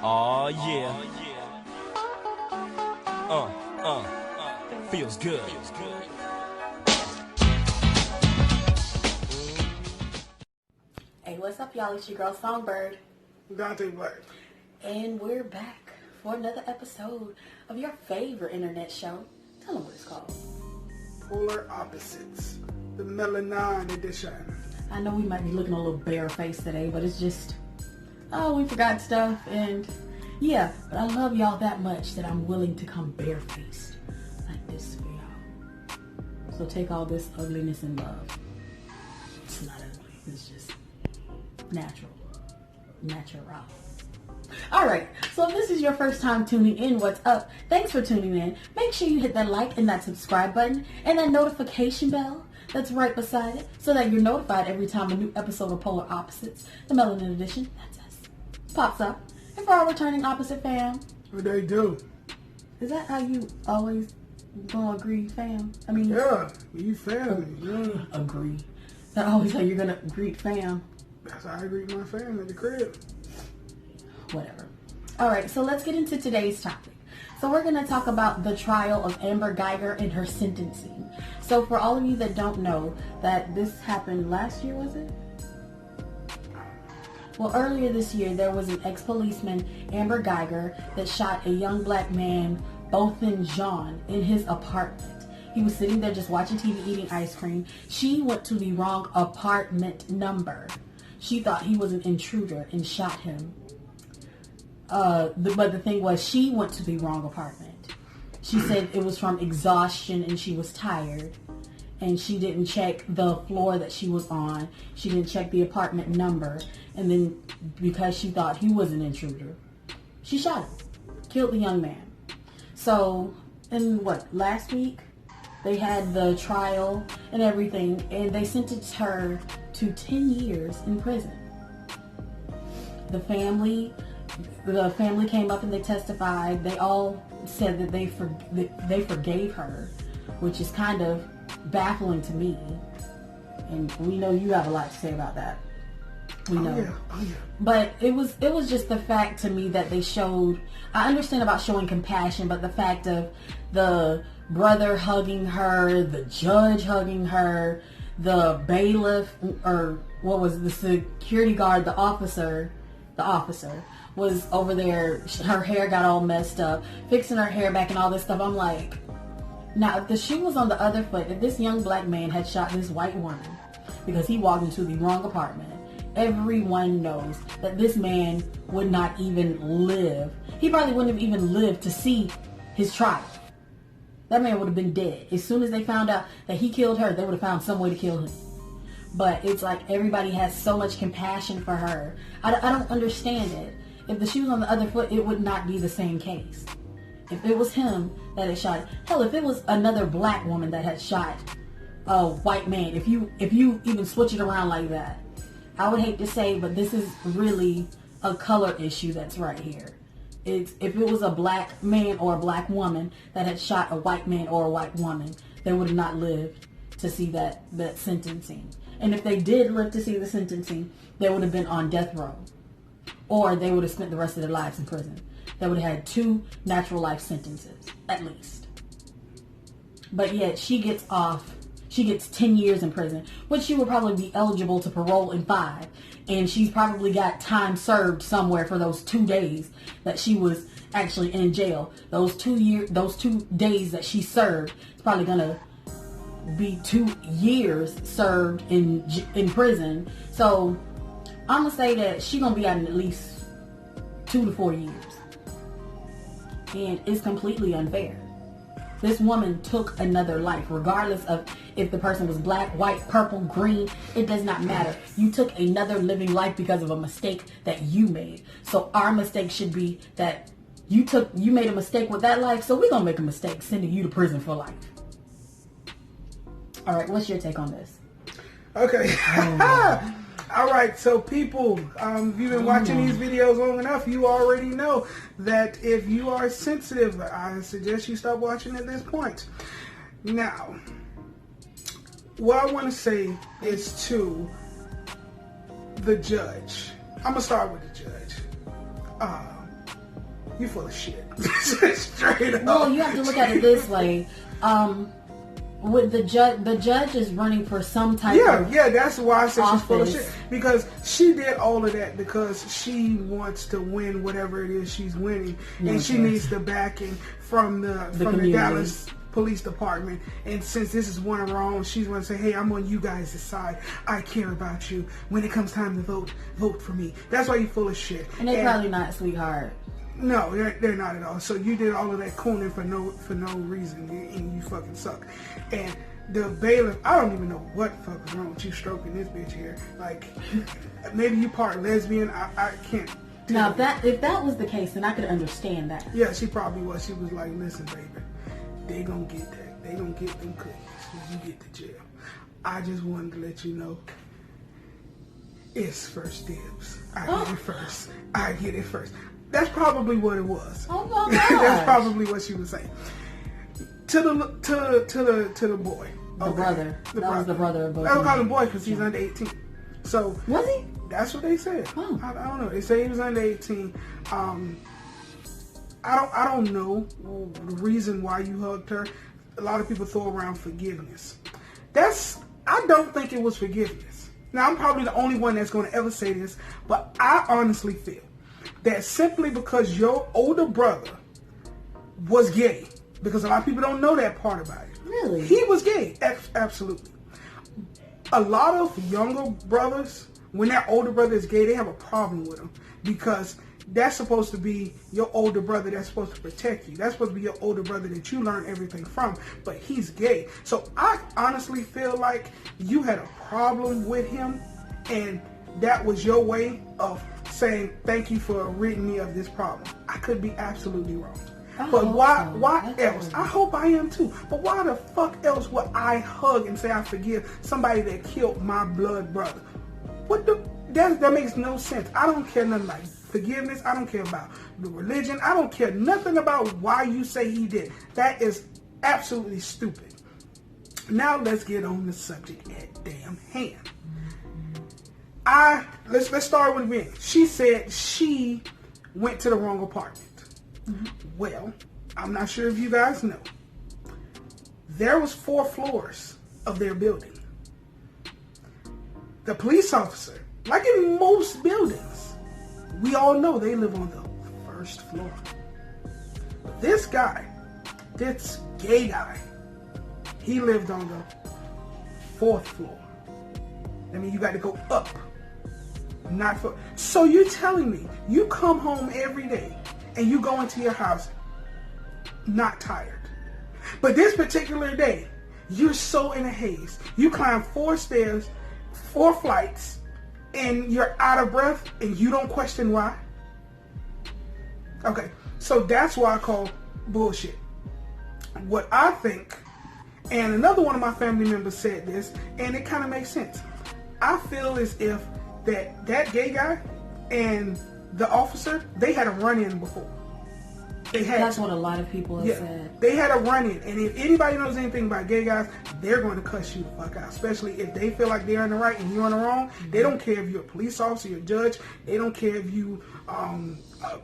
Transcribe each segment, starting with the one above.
Oh yeah. Feels good. Hey, what's up, y'all? It's your girl Songbird, Dante Black. and we're back for another episode of your favorite internet show. Tell them what it's called. Polar Opposites, the Melanin edition. I know we might be looking a little barefaced today, but it's just, we forgot stuff, and yeah, but I love y'all that much that I'm willing to come barefaced like this for y'all. So take all this ugliness in love. It's not ugly, it's just natural. Alright, so if this is your first time tuning in, what's up? Thanks for tuning in. Make sure you hit that like and that subscribe button and that notification bell that's right beside it so that you're notified every time a new episode of Polar Opposites, the Melanin edition, that's us, pops up. And for our returning opposite fam, What they do? is that how you always gonna agree, fam? I mean, Yeah, you family. Yeah. agree. Is that always how you're gonna greet fam? That's how I greet my family at the crib. Whatever. Alright, so let's get into today's topic. So we're going to talk about the trial of Amber Guyger and her sentencing. So for all of you that don't know, that this happened last year, was it? Well, earlier this year, there was an ex-policeman, Amber Guyger, that shot a young black man, Botham Jean, in his apartment. He was sitting there just watching TV, eating ice cream. She went to the wrong apartment number. She thought he was an intruder and shot him. But the thing was, she went to the wrong apartment. She said it was from exhaustion and she was tired. And she didn't check the floor that she was on. She didn't check the apartment number. And then because she thought he was an intruder, she shot him. Killed the young man. So, last week? They had the trial and everything. And they sentenced her to 10 years in prison. The family came up and they testified. They all said that they forgave her, which is kind of baffling to me. And we know you have a lot to say about that. We know. Oh yeah. But it was just the fact to me that they showed. I understand about showing compassion, but the fact of the brother hugging her, the judge hugging her, the bailiff, or what was it, the security guard, the officer was over there. Her hair got all messed up, fixing her hair back and all this stuff. I'm like, now if the shoe was on the other foot, if this young black man had shot this white woman because he walked into the wrong apartment, everyone knows that this man would not even live. He probably wouldn't have even lived to see his trial. That man would have been dead. As soon as they found out that he killed her, they would have found some way to kill him. But it's like everybody has so much compassion for her. I don't understand it. If the shoe was on the other foot, it would not be the same case. If it was him that had shot, hell, if it was another black woman that had shot a white man, if you even switch it around like that, I would hate to say, but this is really a color issue that's right here. If it was a black man or a black woman that had shot a white man or a white woman, they would have not lived to see that sentencing. And if they did live to see the sentencing, they would have been on death row. Or they would have spent the rest of their lives in prison. They would have had 2 natural life sentences, at least. But yet, she gets 10 years in prison, which she will probably be eligible to parole in 5. And she's probably got time served somewhere for those 2 days that she was actually in jail. Those 2 days that she served, it's probably gonna be 2 years served in prison. So I'm gonna say that she's gonna be out in at least 2 to 4 years. And it's completely unfair. This woman took another life, regardless of if the person was black, white, purple, green. It does not matter. You took another living life because of a mistake that you made. So our mistake should be that you made a mistake with that life, so we're gonna make a mistake sending you to prison for life. All right, what's your take on this? Okay. All right, so people, if you've been watching these videos long enough, you already know that if you are sensitive, I suggest you stop watching at this point. Now, what I want to say is to the judge. I'm going to start with the judge. You full of shit. Straight up. Well, you have to look at it this way. With the judge is running for some type of that's why I said she's full of office. shit. Because she did all of that because she wants to win whatever it is she's winning. And she needs the backing from the Dallas Police Department. And since this is one of her own, she's going to say, hey, I'm on you guys' side. I care about you. When it comes time to vote for me. That's why you're full of shit. And they're probably not, sweetheart. No, they're not at all. So you did all of that cooning for no reason, and you fucking suck. And the bailiff, I don't even know what the fuck is wrong with you stroking this bitch here. Like, maybe you part lesbian. I can't. Now, if that was the case, then I could understand that. Yeah, she probably was. She was like, listen, baby, they gonna get that. They gonna get them cookies when you get to jail. I just wanted to let you know. It's first dibs. I get it first. I get it first. That's probably what it was. Oh my God. That's probably what she was saying. To the boy. The brother. That was the brother of both. I don't call him boy because he's under 18. So was he? That's what they said. Oh. I don't know. They say he was under 18. I don't know the reason why you hugged her. A lot of people throw around forgiveness. I don't think it was forgiveness. Now, I'm probably the only one that's going to ever say this, but I honestly feel that simply because your older brother was gay, because a lot of people don't know that part about it. Really? He was gay. Absolutely. A lot of younger brothers, when their older brother is gay, they have a problem with him because that's supposed to be your older brother that's supposed to protect you. That's supposed to be your older brother that you learn everything from, but he's gay. So I honestly feel like you had a problem with him, and that was your way of saying, thank you for ridding me of this problem. I could be absolutely wrong. But why else? I hope I am too. But why the fuck else would I hug and say I forgive somebody that killed my blood brother? That makes no sense. I don't care nothing like forgiveness. I don't care about the religion. I don't care nothing about why you say he did. That is absolutely stupid. Now let's get on the subject at damn hand. Let's start with me. She said she went to the wrong apartment. Mm-hmm. Well, I'm not sure if you guys know. There was 4 floors of their building. The police officer, like in most buildings, we all know they live on the first floor. But this guy, this gay guy, he lived on the 4th floor. I mean, you got to go up. So you're telling me you come home every day and you go into your house not tired. But this particular day, you're so in a haze. You climb 4 stairs, 4 flights, and you're out of breath and you don't question why? Okay, so that's why I call bullshit. What I think, and another one of my family members said this, and it kind of makes sense. I feel as if that gay guy and the officer, they had a run-in before. That's what a lot of people have said. They had a run-in, and if anybody knows anything about gay guys, they're going to cuss you the fuck out, especially if they feel like they're in the right and you're in the wrong. Mm-hmm. They don't care if you're a police officer, you're a judge. They don't care if you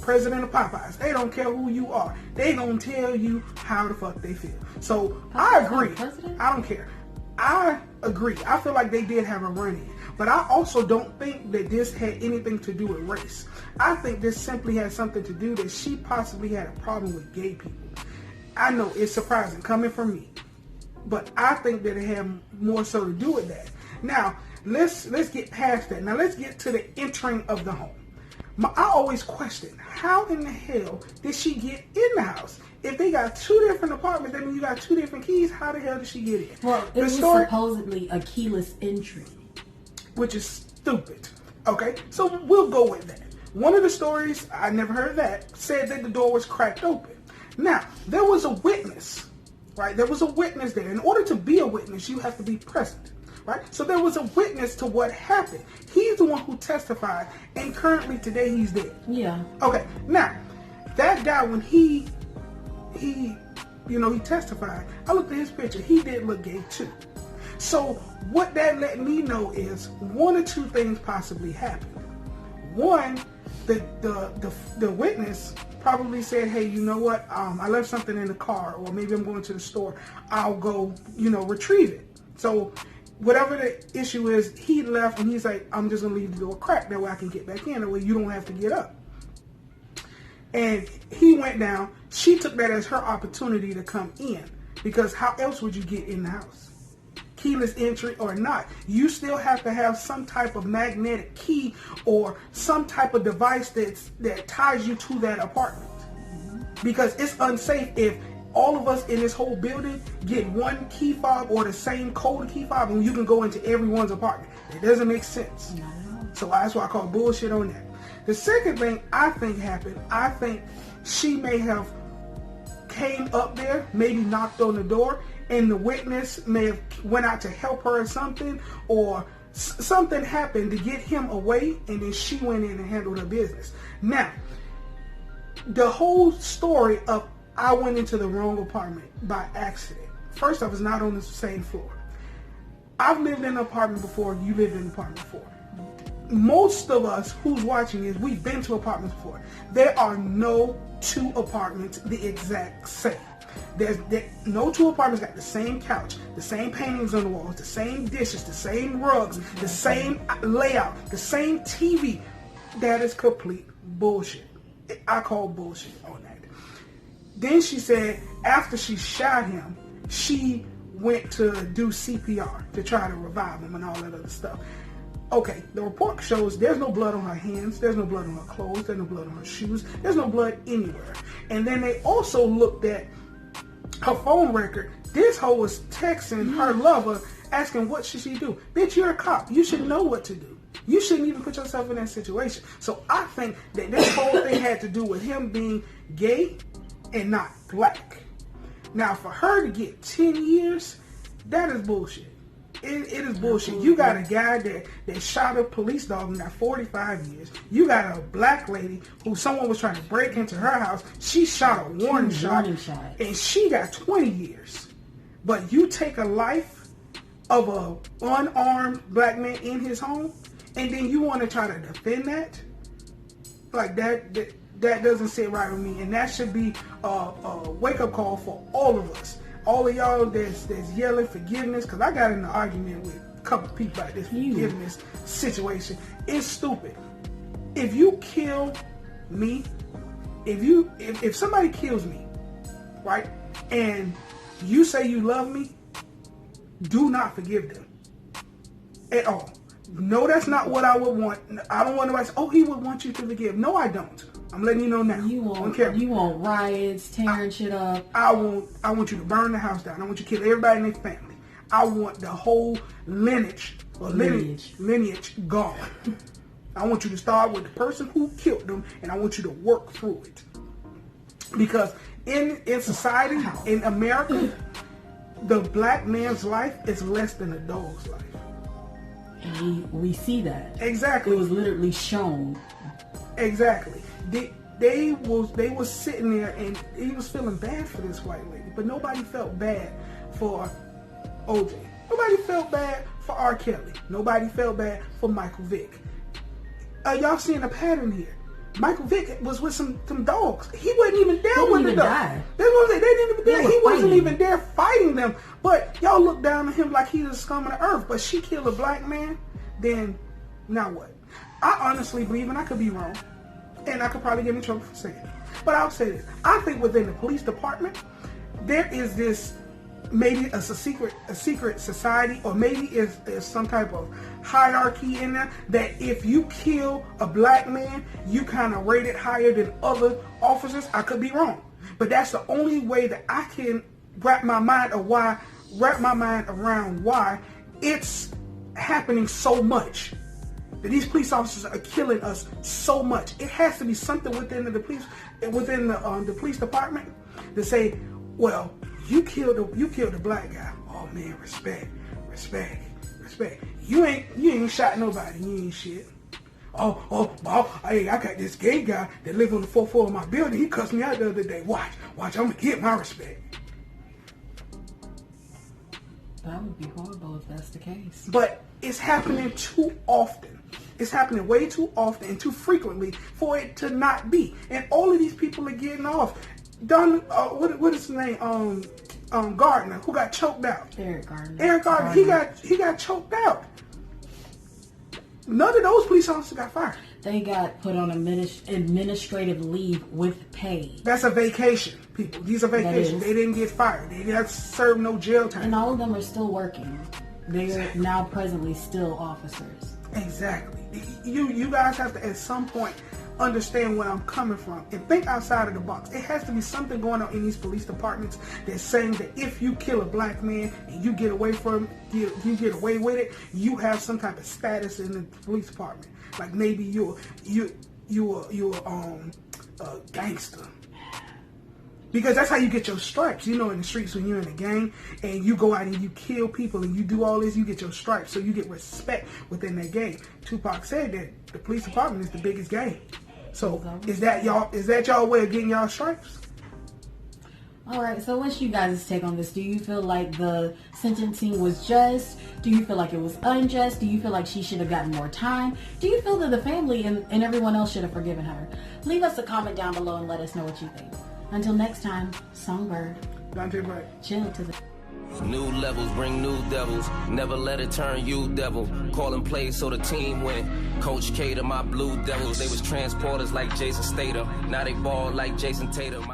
president of Popeyes. They don't care who you are. They gonna tell you how the fuck they feel. So I agree. I don't care. I agree. I feel like they did have a run-in. But I also don't think that this had anything to do with race. I think this simply had something to do that she possibly had a problem with gay people. I know it's surprising coming from me, but I think that it had more so to do with that. Now, let's get past that. Now, let's get to the entering of the home. I always question, how in the hell did she get in the house? If they got 2 different apartments, that means you got 2 different keys. How the hell did she get in? Well, it was supposedly a keyless entry. Which is stupid. Okay, so we'll go with that. One of the stories, I never heard that, said that the door was cracked open. Now, there was a witness, right? There was a witness there. In order to be a witness, you have to be present, right? So there was a witness to what happened. He's the one who testified, and currently today he's dead. Yeah. Okay, now, that guy, when he testified, I looked at his picture, he did look gay too. So what that let me know is 1 or 2 things possibly happened. One, the witness probably said, hey, you know what? I left something in the car, or maybe I'm going to the store. I'll go, retrieve it. So whatever the issue is, he left and he's like, I'm just going to leave the door cracked. That way I can get back in. That way you don't have to get up. And he went down. She took that as her opportunity to come in, because how else would you get in the house? Keyless entry or not, you still have to have some type of magnetic key or some type of device that ties you to that apartment. Because it's unsafe if all of us in this whole building get one key fob or the same code key fob and you can go into everyone's apartment. It doesn't make sense. So that's why I call bullshit on that. The second thing I think happened, I think she may have came up there, maybe knocked on the door, and the witness may have went out to help her or something, or something happened to get him away, and then she went in and handled her business. Now, the whole story of I went into the wrong apartment by accident. First off, it's not on the same floor. I've lived in an apartment before, you lived in an apartment before. Most of us who's watching this, we've been to apartments before. There are no two apartments the exact same. No two apartments got the same couch, the same paintings on the walls, the same dishes, the same rugs, the same layout, the same TV. That is complete bullshit. I call bullshit on that. Then she said after she shot him, she went to do CPR to try to revive him and all that other stuff. Okay, the report shows there's no blood on her hands, there's no blood on her clothes, there's no blood on her shoes, there's no blood anywhere. And then they also looked at her phone record. This hoe was texting her lover asking what should she do. Bitch, you're a cop. You should know what to do. You shouldn't even put yourself in that situation. So I think that this whole thing had to do with him being gay and not black. Now for her to get 10 years, that is bullshit. It is bullshit. You got a guy that shot a police dog and got 45 years. You got a black lady who someone was trying to break into her house. She shot a warning shot and she got 20 years. But you take a life of a unarmed black man in his home and then you want to try to defend that? Like that doesn't sit right with me. And that should be a wake-up call for all of us. All of y'all that's yelling forgiveness, because I got in an argument with a couple of people about this forgiveness situation. It's stupid. If you kill me, if somebody kills me, right, and you say you love me, do not forgive them at all. No, that's not what I would want. I don't want nobody to say, oh, he would want you to forgive. No, I don't. I'm letting you know now. You want riots, tearing shit up. I want you to burn the house down. I want you to kill everybody in their family. I want the whole lineage gone. I want you to start with the person who killed them, and I want you to work through it. Because in society, in America, the black man's life is less than a dog's life. And we see that. Exactly. It was literally shown. Exactly. They was sitting there and he was feeling bad for this white lady, but nobody felt bad for OJ. Nobody felt bad for R. Kelly. Nobody felt bad for Michael Vick. Y'all seeing a pattern here. Michael Vick was with some dogs. He wasn't even there with the dogs. That's what I'm saying. They didn't even there. He wasn't even there fighting them. But y'all look down on him like he's the scum of the earth. But she killed a black man. Then now what? I honestly believe, and I could be wrong, and I could probably get in trouble for saying it, but I'll say this. I think within the police department, there is this, maybe a secret society, or maybe there's some type of hierarchy in there, that if you kill a black man, you kind of rate it higher than other officers. I could be wrong, but that's the only way that I can wrap my mind around why it's happening so much. That these police officers are killing us so much. It has to be something within the police department to say, well, you killed the black guy. Oh man, respect. You ain't shot nobody. You ain't shit. Hey, I got this gay guy that live on the 4th floor of my building. He cussed me out the other day. Watch, I'm gonna get my respect. That would be horrible if that's the case. But it's happening too often. It's happening way too often and too frequently for it to not be. And all of these people are getting off. What is his name? Gardner, who got choked out. Eric Gardner. Eric Gardner. He got choked out. None of those police officers got fired. They got put on administrative leave with pay. That's a vacation, people. These are vacations. They didn't get fired. They didn't have to serve no jail time. And all of them are still working. They're now presently still officers. Exactly. You guys have to, at some point, understand where I'm coming from and think outside of the box. It has to be something going on in these police departments that's saying that if you kill a black man and you get away with it, you have some type of status in the police department. Like maybe you're a gangster. Because that's how you get your stripes. You know, in the streets when you're in a gang and you go out and you kill people and you do all this, you get your stripes. So you get respect within that gang. Tupac said that the police department is the biggest gang. So is that y'all way of getting y'all stripes? All right, so what's you guys' take on this? Do you feel like the sentencing was just? Do you feel like it was unjust? Do you feel like she should have gotten more time? Do you feel that the family and everyone else should have forgiven her? Leave us a comment down below and let us know what you think. Until next time, Songbird. Dante Bright. Chill to the... New levels bring new devils. Never let it turn you devil. Calling plays so the team win. Coach K to my Blue Devils. They was transporters like Jason Statham. Now they ball like Jason Tatum.